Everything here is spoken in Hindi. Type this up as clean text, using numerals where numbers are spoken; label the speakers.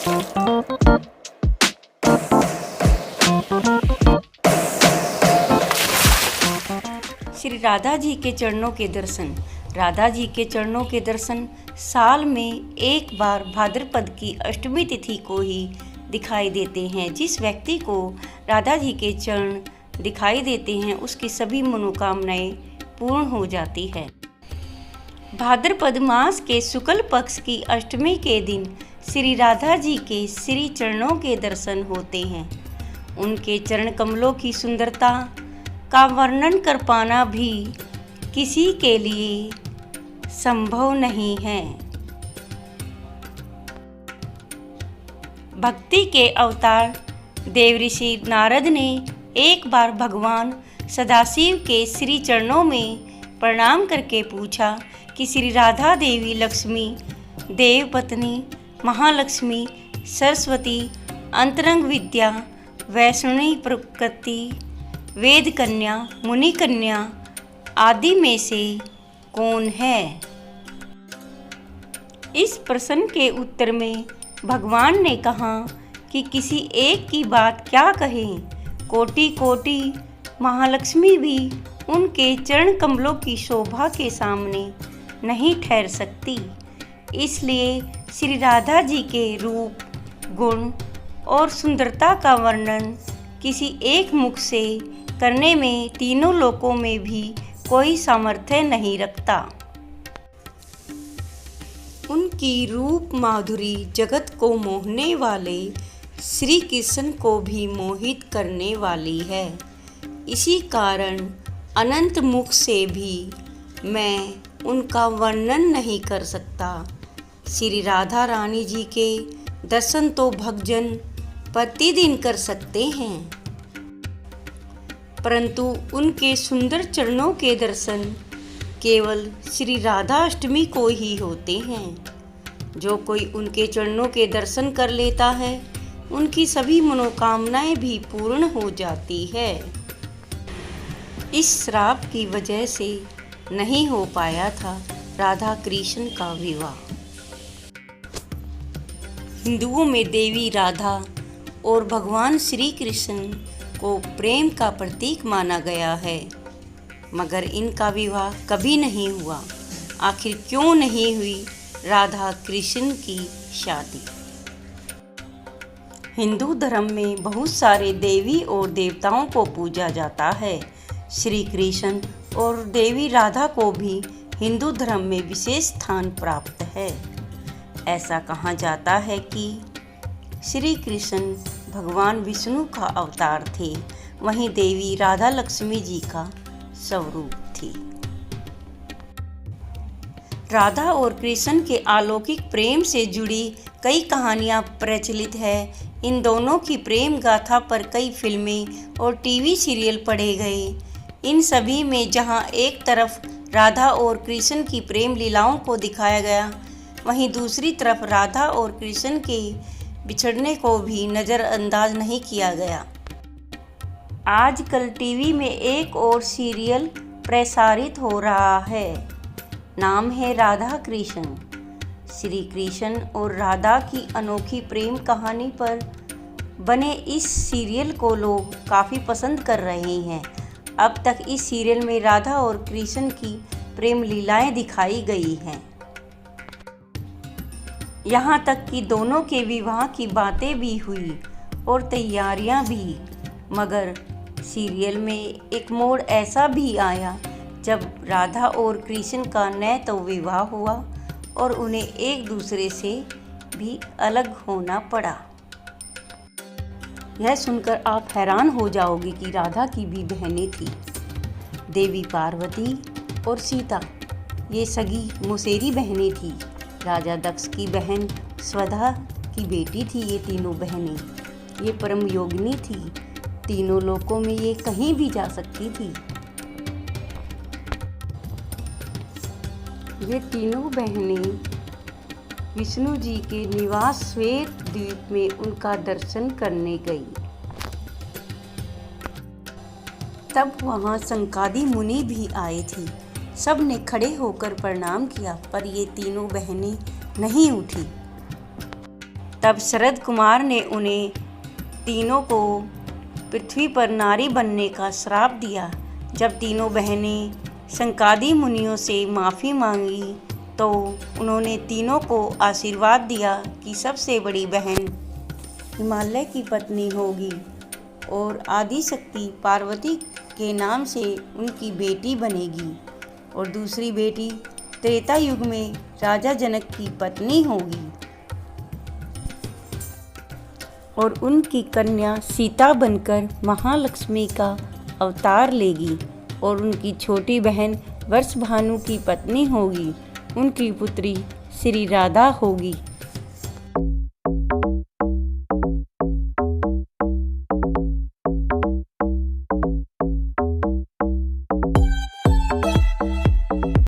Speaker 1: श्री राधा जी के चरणों के दर्शन। राधा जी के चरणों के दर्शन साल में एक बार भाद्रपद की अष्टमी तिथि को ही दिखाई देते हैं। जिस व्यक्ति को राधा जी के चरण दिखाई देते हैं उसकी सभी मनोकामनाएं पूर्ण हो जाती है। भाद्रपद मास के शुक्ल पक्ष की अष्टमी के दिन श्री राधा जी के श्री चरणों के दर्शन होते हैं। उनके चरण कमलों की सुंदरता का वर्णन कर पाना भी किसी के लिए संभव नहीं है। भक्ति के अवतार देवऋषि नारद ने एक बार भगवान सदाशिव के श्री चरणों में प्रणाम करके पूछा कि श्री राधा देवी लक्ष्मी, देव पत्नी, महालक्ष्मी, सरस्वती, अंतरंग विद्या, वैष्णवी प्रकृति, वेद कन्या, मुनि कन्या आदि में से कौन है? इस प्रश्न के उत्तर में भगवान ने कहा कि किसी एक की बात क्या कहें, कोटि कोटि महालक्ष्मी भी उनके चरण कमलों की शोभा के सामने नहीं ठहर सकती। इसलिए श्री राधा जी के रूप, गुण और सुंदरता का वर्णन किसी एक मुख से करने में तीनों लोकों में भी कोई सामर्थ्य नहीं रखता। उनकी रूप माधुरी जगत को मोहने वाले श्री कृष्ण को भी मोहित करने वाली है। इसी कारण अनंत मुख से भी मैं उनका वर्णन नहीं कर सकता। श्री राधा रानी जी के दर्शन तो भक्तजन प्रतिदिन कर सकते हैं, परंतु उनके सुंदर चरणों के दर्शन केवल श्री राधा अष्टमी को ही होते हैं। जो कोई उनके चरणों के दर्शन कर लेता है उनकी सभी मनोकामनाएं भी पूर्ण हो जाती है। इस श्राप की वजह से नहीं हो पाया था राधा कृष्ण का विवाह। हिंदुओं में देवी राधा और भगवान श्री कृष्ण को प्रेम का प्रतीक माना गया है, मगर इनका विवाह कभी नहीं हुआ। आखिर क्यों नहीं हुई राधा कृष्ण की शादी? हिंदू धर्म में बहुत सारे देवी और देवताओं को पूजा जाता है। श्री कृष्ण और देवी राधा को भी हिंदू धर्म में विशेष स्थान प्राप्त है। ऐसा कहा जाता है कि श्री कृष्ण भगवान विष्णु का अवतार थे, वहीं देवी राधा लक्ष्मी जी का स्वरूप थी। राधा और कृष्ण के अलौकिक प्रेम से जुड़ी कई कहानियां प्रचलित है। इन दोनों की प्रेम गाथा पर कई फिल्में और टीवी सीरियल पढ़े गए। इन सभी में जहां एक तरफ राधा और कृष्ण की प्रेम लीलाओं को दिखाया गया, वहीं दूसरी तरफ राधा और कृष्ण के बिछड़ने को भी नज़रअंदाज नहीं किया गया। आजकल टीवी में एक और सीरियल प्रसारित हो रहा है, नाम है राधा कृष्ण। श्री कृष्ण और राधा की अनोखी प्रेम कहानी पर बने इस सीरियल को लोग काफ़ी पसंद कर रहे हैं। अब तक इस सीरियल में राधा और कृष्ण की प्रेम लीलाएं दिखाई गई हैं। यहाँ तक कि दोनों के विवाह की बातें भी हुई और तैयारियां भी, मगर सीरियल में एक मोड़ ऐसा भी आया जब राधा और कृष्ण का न तो विवाह हुआ और उन्हें एक दूसरे से भी अलग होना पड़ा। यह सुनकर आप हैरान हो जाओगे कि राधा की भी बहनें थी। देवी पार्वती और सीता ये सगी मौसेरी बहनें थी। राजा दक्ष की बहन स्वधा की बेटी थी। ये तीनों बहनें ये परम योगिनी थी। तीनों लोकों में ये कहीं भी जा सकती थी। ये तीनों बहनें विष्णु जी के निवास श्वेत द्वीप में उनका दर्शन करने गई। तब वहां संकादी मुनि भी आए थे। सब ने खड़े होकर प्रणाम किया, पर ये तीनों बहनें नहीं उठी। तब शरद कुमार ने उन्हें तीनों को पृथ्वी पर नारी बनने का श्राप दिया। जब तीनों बहनें संकादी मुनियों से माफ़ी मांगी तो उन्होंने तीनों को आशीर्वाद दिया कि सबसे बड़ी बहन हिमालय की पत्नी होगी और आदिशक्ति पार्वती के नाम से उनकी बेटी बनेगी और दूसरी बेटी त्रेता युग में राजा जनक की पत्नी होगी और उनकी कन्या सीता बनकर महालक्ष्मी का अवतार लेगी और उनकी छोटी बहन वर्षभानु की पत्नी होगी। उनकी पुत्री श्री राधा होगी।